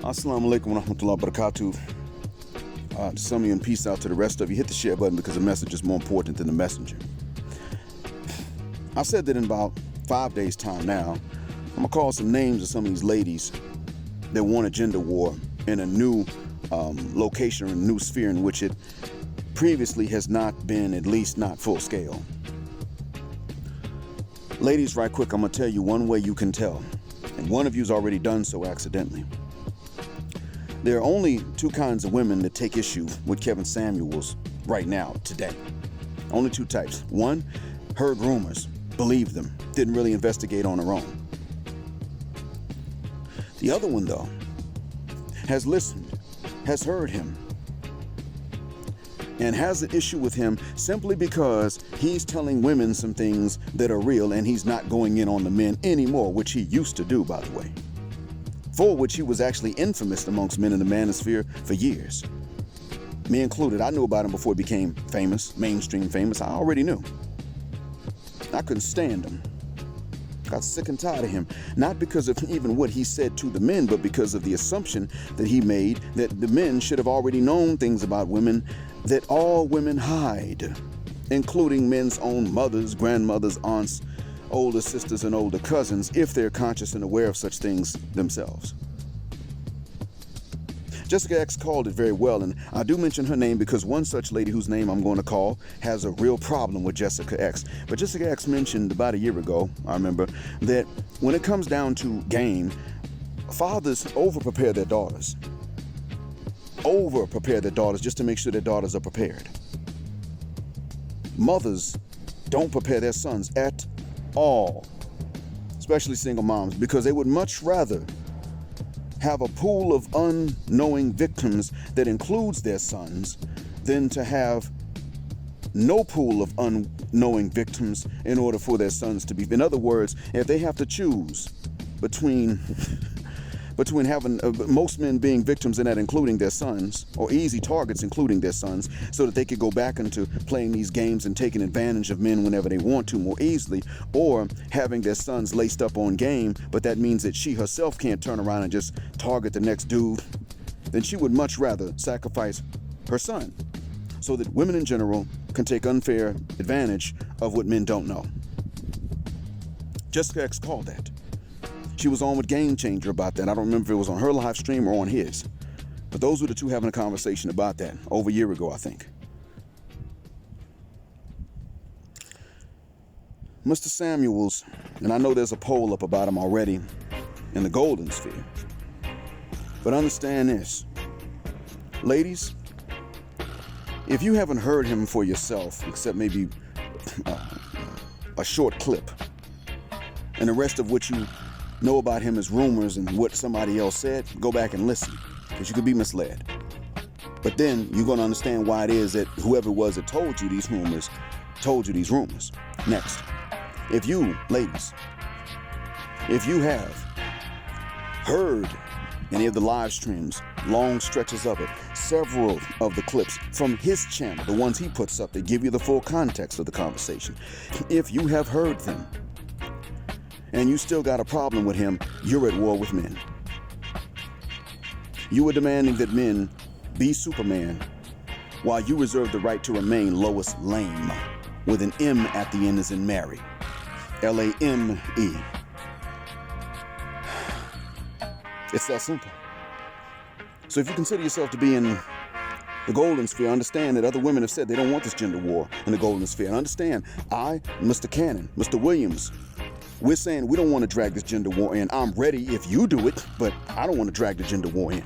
Assalamu alaikum wa rahmatullahi wa barakatuh. To some of you, and peace out to the rest of you. Hit the share button because the message is more important than the messenger. I said that in about 5 days' time now, I'm going to call some names of some of these ladies that want a gender war in a new location or a new sphere in which it previously has not been, at least not full scale. Ladies, right quick, I'm going to tell you one way you can tell. And one of you's already done so accidentally. There are only two kinds of women that take issue with Kevin Samuels right now, today. Only two types. One, heard rumors, believed them, didn't really investigate on her own. The other one, though, has listened, has heard him, and has an issue with him simply because he's telling women some things that are real and he's not going in on the men anymore, which he used to do, by the way. For which he was actually infamous amongst men in the manosphere for years. Me included. I knew about him before he became famous, mainstream famous. I already knew. I couldn't stand him. Got sick and tired of him. Not because of even what he said to the men, but because of the assumption that he made that the men should have already known things about women that all women hide, including men's own mothers, grandmothers, aunts, older sisters, and older cousins, if they're conscious and aware of such things themselves. Jessica X called it very well, and I do mention her name because one such lady whose name I'm going to call has a real problem with Jessica X. But Jessica X mentioned about a year ago, I remember, that when it comes down to game, fathers over-prepare their daughters. Over-prepare their daughters just to make sure their daughters are prepared. Mothers don't prepare their sons at all, especially single moms, because they would much rather have a pool of unknowing victims that includes their sons than to have no pool of unknowing victims in order for their sons to be. In other words, if they have to choose between having most men being victims and that including their sons, or easy targets including their sons, so that they could go back into playing these games and taking advantage of men whenever they want to more easily, or having their sons laced up on game, but that means that she herself can't turn around and just target the next dude, then she would much rather sacrifice her son so that women in general can take unfair advantage of what men don't know. Jessica X called that. She was on with Game Changer about that. I don't remember if it was on her live stream or on his. But those were the two having a conversation about that over a year ago, I think. Mr. Samuels, and I know there's a poll up about him already in the golden sphere. But understand this. Ladies, if you haven't heard him for yourself, except maybe a short clip, and the rest of what you know about him as rumors and what somebody else said, go back and listen, because you could be misled. But then you're going to understand why it is that whoever it was that told you these rumors. Next, if you, ladies, if you have heard any of the live streams, long stretches of it, several of the clips from his channel, the ones he puts up that give you the full context of the conversation, if you have heard them, and you still got a problem with him, you're at war with men. You are demanding that men be Superman while you reserve the right to remain Lois Lame, with an M at the end as in Mary. L-A-M-E. It's that simple. So if you consider yourself to be in the golden sphere, understand that other women have said they don't want this gender war in the golden sphere. And understand, I, Mr. Cannon, Mr. Williams, we're saying we don't want to drag this gender war in. I'm ready if you do it, but I don't want to drag the gender war in.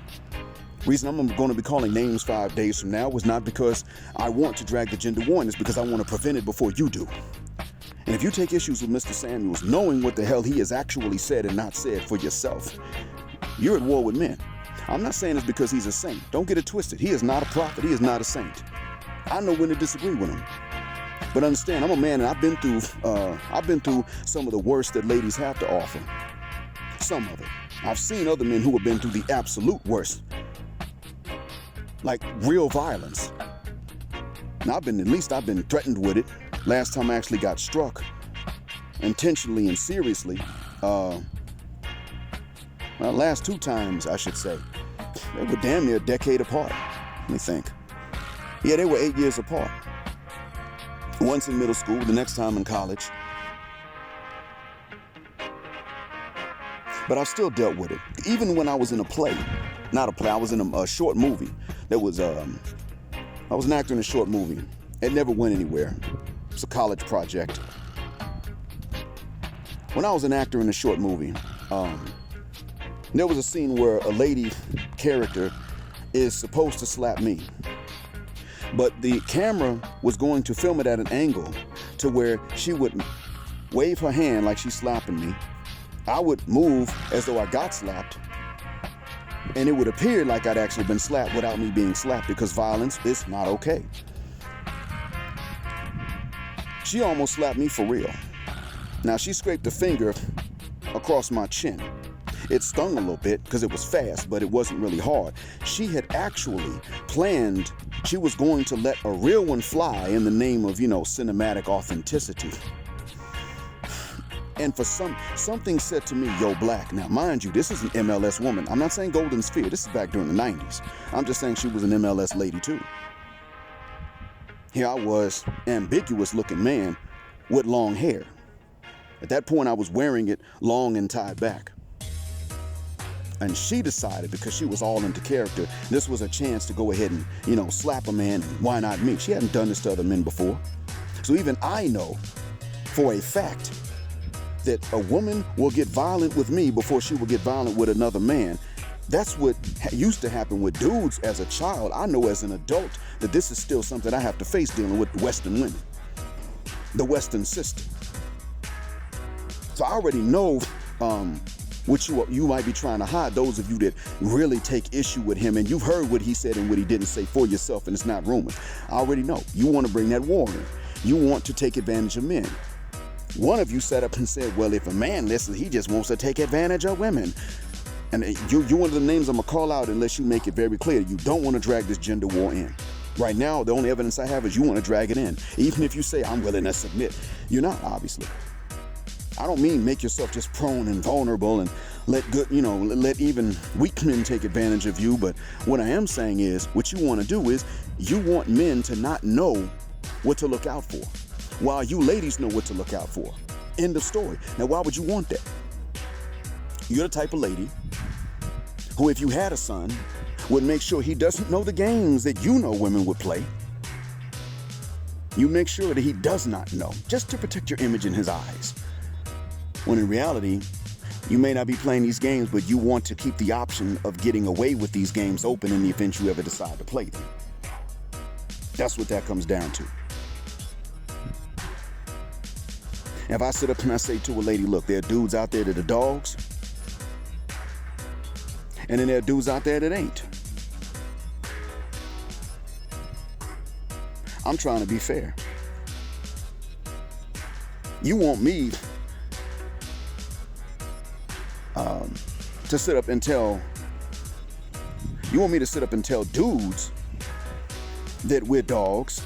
Reason I'm going to be calling names 5 days from now was not because I want to drag the gender war in, it's because I want to prevent it before you do. And if you take issues with Mr. Samuels, knowing what the hell he has actually said and not said for yourself, you're at war with men. I'm not saying it's because he's a saint. Don't get it twisted. He is not a prophet. He is not a saint. I know when to disagree with him. But understand, I'm a man, and I've been through some of the worst that ladies have to offer. Some of it. I've seen other men who have been through the absolute worst, like real violence. And I've been threatened with it. Last time I actually got struck, intentionally and seriously. Well, last 2 times, I should say. they were damn near a decade apart. Let me think. Yeah, they were 8 years apart. Once in middle school, the next time in college. But I've still dealt with it. Even when I was in a play, not a play, I was in a short movie. I was an actor in a short movie. It never went anywhere. It's a college project. When I was an actor in a short movie, there was a scene where a lady character is supposed to slap me. But the camera was going to film it at an angle to where she would wave her hand like she's slapping me. I would move as though I got slapped, and it would appear like I'd actually been slapped without me being slapped, because violence is not okay. She almost slapped me for real. Now, she scraped a finger across my chin. It stung a little bit because it was fast, but it wasn't really hard. She had actually planned she was going to let a real one fly in the name of, cinematic authenticity. And for something said to me, yo, Black. Now, mind you, this is an MLS woman. I'm not saying Golden Sphere. This is back during the 90s. I'm just saying she was an MLS lady, too. Here I was, ambiguous looking man with long hair. At that point, I was wearing it long and tied back. And she decided, because she was all into character, this was a chance to go ahead and, slap a man, and why not me? She hadn't done this to other men before. So even I know for a fact that a woman will get violent with me before she will get violent with another man. That's what used to happen with dudes as a child. I know as an adult that this is still something I have to face dealing with Western women, the Western system. So I already know what you might be trying to hide, those of you that really take issue with him, and you've heard what he said and what he didn't say for yourself, and it's not rumors. I already know. You want to bring that war in. You want to take advantage of men. One of you sat up and said, well, if a man listens, he just wants to take advantage of women. And you're one of the names I'm going to call out unless you make it very clear. You don't want to drag this gender war in. Right now, the only evidence I have is you want to drag it in. Even if you say, I'm willing to submit. You're not, obviously. I don't mean make yourself just prone and vulnerable and let even weak men take advantage of you. But what I am saying is, what you want to do is, you want men to not know what to look out for, while you ladies know what to look out for. End of story. Now, why would you want that? You're the type of lady who, if you had a son, would make sure he doesn't know the games that women would play. You make sure that he does not know, just to protect your image in his eyes. When in reality, you may not be playing these games, but you want to keep the option of getting away with these games open in the event you ever decide to play them. That's what that comes down to. If I sit up and I say to a lady, look, there are dudes out there that are dogs, and then there are dudes out there that ain't. I'm trying to be fair. You want me to sit up and tell dudes that we're dogs,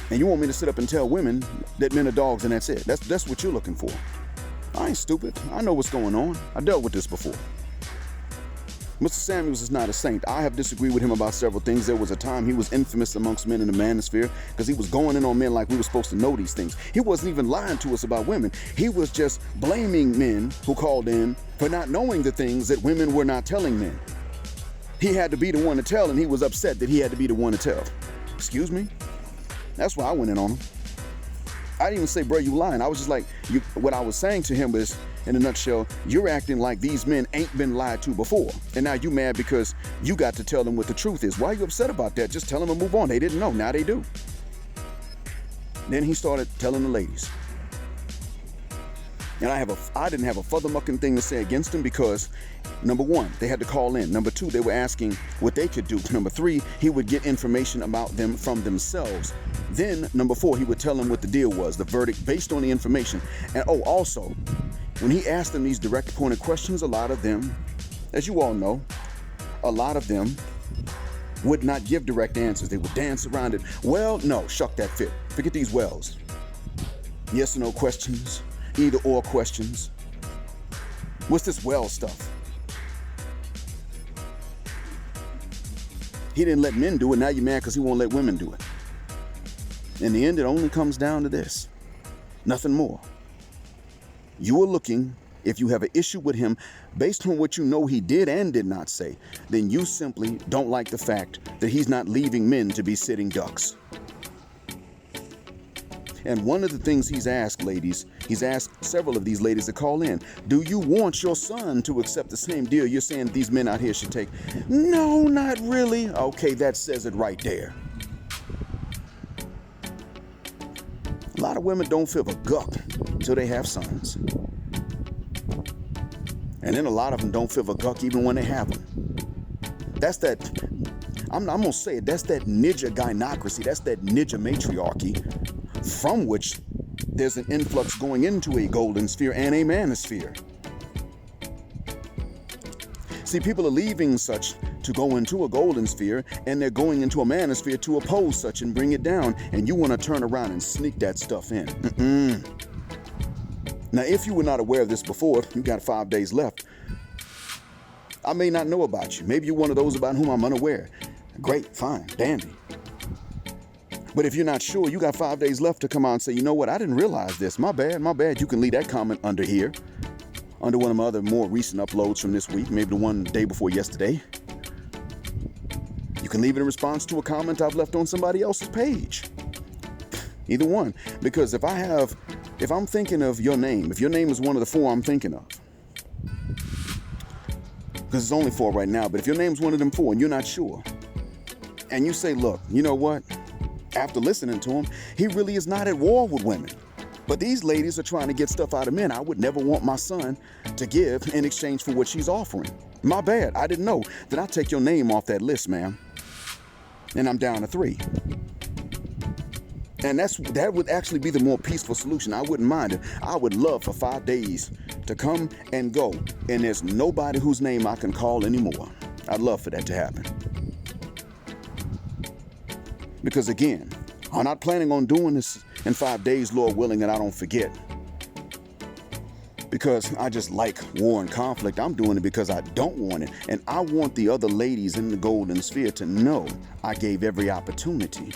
and you want me to sit up and tell women that men are dogs, and that's it. That's what you're looking for. I ain't stupid. I know what's going on. I dealt with this before. Mr. Samuels is not a saint. I have disagreed with him about several things. There was a time he was infamous amongst men in the manosphere because he was going in on men like we were supposed to know these things. He wasn't even lying to us about women. He was just blaming men who called in for not knowing the things that women were not telling men. He had to be the one to tell, and he was upset that he had to be the one to tell. Excuse me? That's why I went in on him. I didn't even say, bro, you lying. I was just like, what I was saying to him was, in a nutshell, you're acting like these men ain't been lied to before. And now you mad because you got to tell them what the truth is. Why are you upset about that? Just tell them and move on. They didn't know. Now they do. Then he started telling the ladies. And I didn't have a furthermucking thing to say against him because, number one, they had to call in. Number two, they were asking what they could do. Number three, he would get information about them from themselves. Then, number four, he would tell them what the deal was, the verdict based on the information. And also, when he asked them these direct pointed questions, a lot of them, as you all know, a lot of them would not give direct answers. They would dance around it. Well, no, shuck that fit. Forget these wells. Yes or no questions. Either or questions. What's this well stuff? He didn't let men do it. Now you're mad because he won't let women do it. In the end, it only comes down to this. Nothing more. You are looking, if you have an issue with him based on what you know he did and did not say, then you simply don't like the fact that he's not leaving men to be sitting ducks. And one of the things he's asked, ladies, he's asked several of these ladies to call in. Do you want your son to accept the same deal you're saying these men out here should take? No, not really. Okay, that says it right there. A lot of women don't feel a guck until they have sons. And then a lot of them don't feel a guck even when they have them. That's that, I'm going to say it, that's that ninja gynocracy, that's that ninja matriarchy, from which there's an influx going into a golden sphere and a manosphere. See, people are leaving such to go into a golden sphere, and they're going into a manosphere to oppose such and bring it down, and you want to turn around and sneak that stuff in. Now, if you were not aware of this before, you got 5 days left. I may not know about you. Maybe you're one of those about whom I'm unaware. Great, fine, dandy. But if you're not sure, you got 5 days left to come out and say, you know what, I didn't realize this. My bad. You can leave that comment under here, under one of my other more recent uploads from this week, maybe the one the day before yesterday. You can leave it in response to a comment I've left on somebody else's page. Either one. Because if I'm thinking of your name, if your name is one of the 4 I'm thinking of, because it's only 4 right now, but if your name's one of them 4 and you're not sure, and you say, look, you know what? After listening to him, he really is not at war with women. But these ladies are trying to get stuff out of men I would never want my son to give in exchange for what she's offering. My bad. I didn't know. Then I'll take your name off that list, ma'am. And I'm down to 3. And that would actually be the more peaceful solution. I wouldn't mind it. I would love for 5 days to come and go, and there's nobody whose name I can call anymore. I'd love for that to happen. Because again, I'm not planning on doing this in 5 days, Lord willing, and I don't forget. Because I just like war and conflict. I'm doing it because I don't want it. And I want the other ladies in the golden sphere to know I gave every opportunity.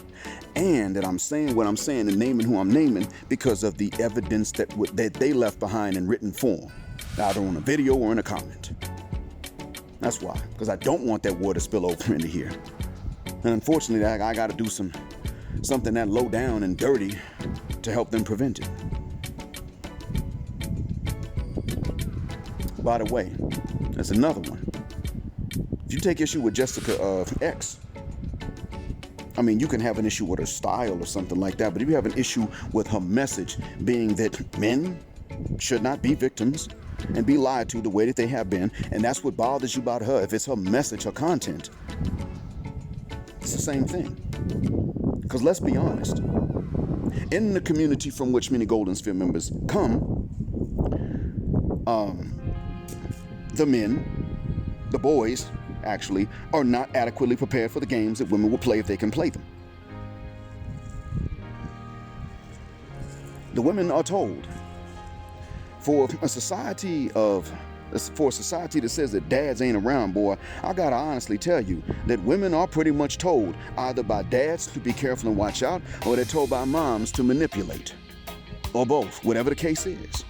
And that I'm saying what I'm saying and naming who I'm naming because of the evidence that they left behind in written form, either on a video or in a comment. That's why. Because I don't want that war to spill over into here. And unfortunately, I got to do something that low down and dirty to help them prevent it. By the way, there's another one. If you take issue with Jessica X, I mean, you can have an issue with her style or something like that, but if you have an issue with her message being that men should not be victims and be lied to the way that they have been, and that's what bothers you about her, if it's her message, her content, it's the same thing. Because let's be honest, in the community from which many Golden Sphere members come, the men, the boys, actually, are not adequately prepared for the games that women will play if they can play them. The women are told, for a society that says that dads ain't around, boy, I gotta honestly tell you that women are pretty much told either by dads to be careful and watch out, or they're told by moms to manipulate, or both, whatever the case is.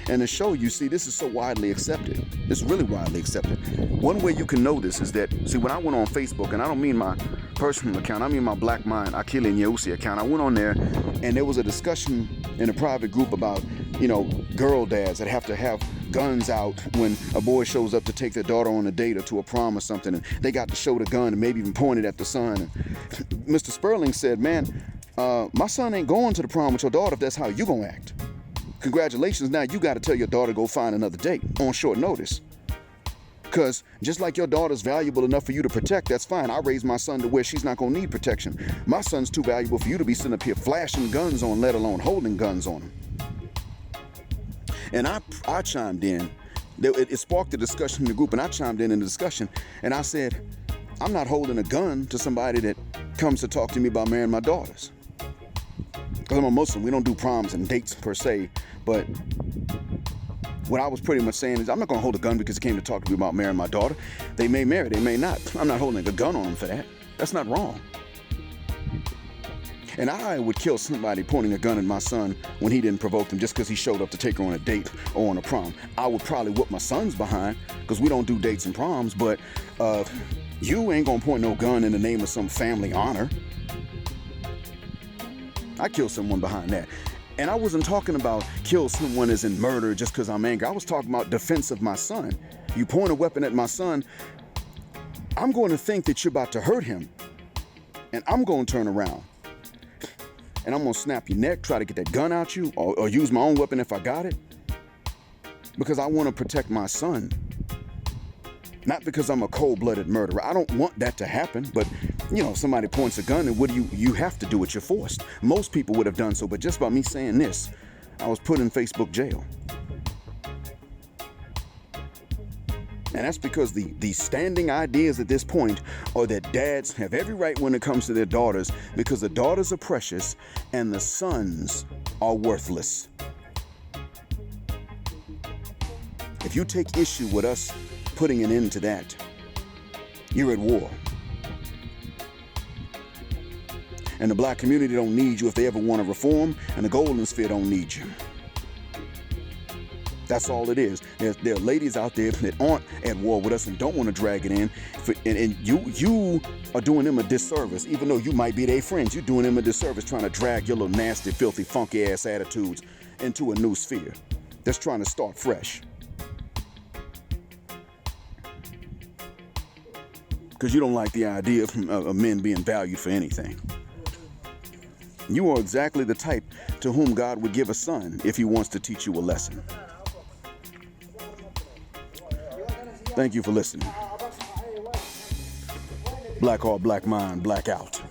And to show you, see, this is so widely accepted. It's really widely accepted. One way you can know this is that, see, when I went on Facebook, and I don't mean my personal account, I mean my Black Mind Akili Nyeusi account, I went on there, and there was a discussion in a private group about, girl dads that have to have guns out when a boy shows up to take their daughter on a date or to a prom or something, and they got to show the gun and maybe even point it at the son. And Mr. Sperling said, man, my son ain't going to the prom with your daughter if that's how you gonna act. Congratulations, now you got to tell your daughter to go find another date on short notice. Because just like your daughter's valuable enough for you to protect, that's fine. I raised my son to where she's not going to need protection. My son's too valuable for you to be sitting up here flashing guns on, let alone holding guns on him. And I chimed in. It sparked a discussion in the group, and I chimed in the discussion, and I said, I'm not holding a gun to somebody that comes to talk to me about marrying my daughters. Because I'm a Muslim, we don't do proms and dates per se, but What I was pretty much saying is I'm not going to hold a gun because he came to talk to me about marrying my daughter. They may marry, they may not. I'm not holding a gun on them for that. That's not wrong. And I would kill somebody pointing a gun at my son when he didn't provoke them just because he showed up to take her on a date or on a prom. I would probably whoop my son's behind because we don't do dates and proms, but you ain't gonna point no gun in the name of some family honor. I kill someone behind that. And I wasn't talking about kill someone as in murder just because I'm angry. I was talking about defense of my son. You point a weapon at my son, I'm going to think that you're about to hurt him. And I'm going to turn around. And I'm going to snap your neck, try to get that gun out you, or use my own weapon if I got it. Because I want to protect my son. Not because I'm a cold-blooded murderer. I don't want that to happen, but, you know, if somebody points a gun, and what do you have to do it, you're forced. Most people would have done so, but just by me saying this, I was put in Facebook jail. And that's because the standing ideas at this point are that dads have every right when it comes to their daughters because the daughters are precious and the sons are worthless. If you take issue with us putting an end to that, you're at war. And the black community don't need you if they ever want to reform, and the golden sphere don't need you. That's all it is. There are ladies out there that aren't at war with us and don't want to drag it in. And you are doing them a disservice. Even though you might be their friends, you're doing them a disservice trying to drag your little nasty, filthy, funky-ass attitudes into a new sphere that's trying to start fresh. Because you don't like the idea of men being valued for anything. You are exactly the type to whom God would give a son if he wants to teach you a lesson. Thank you for listening. Black Heart, Black Mind, Black Out.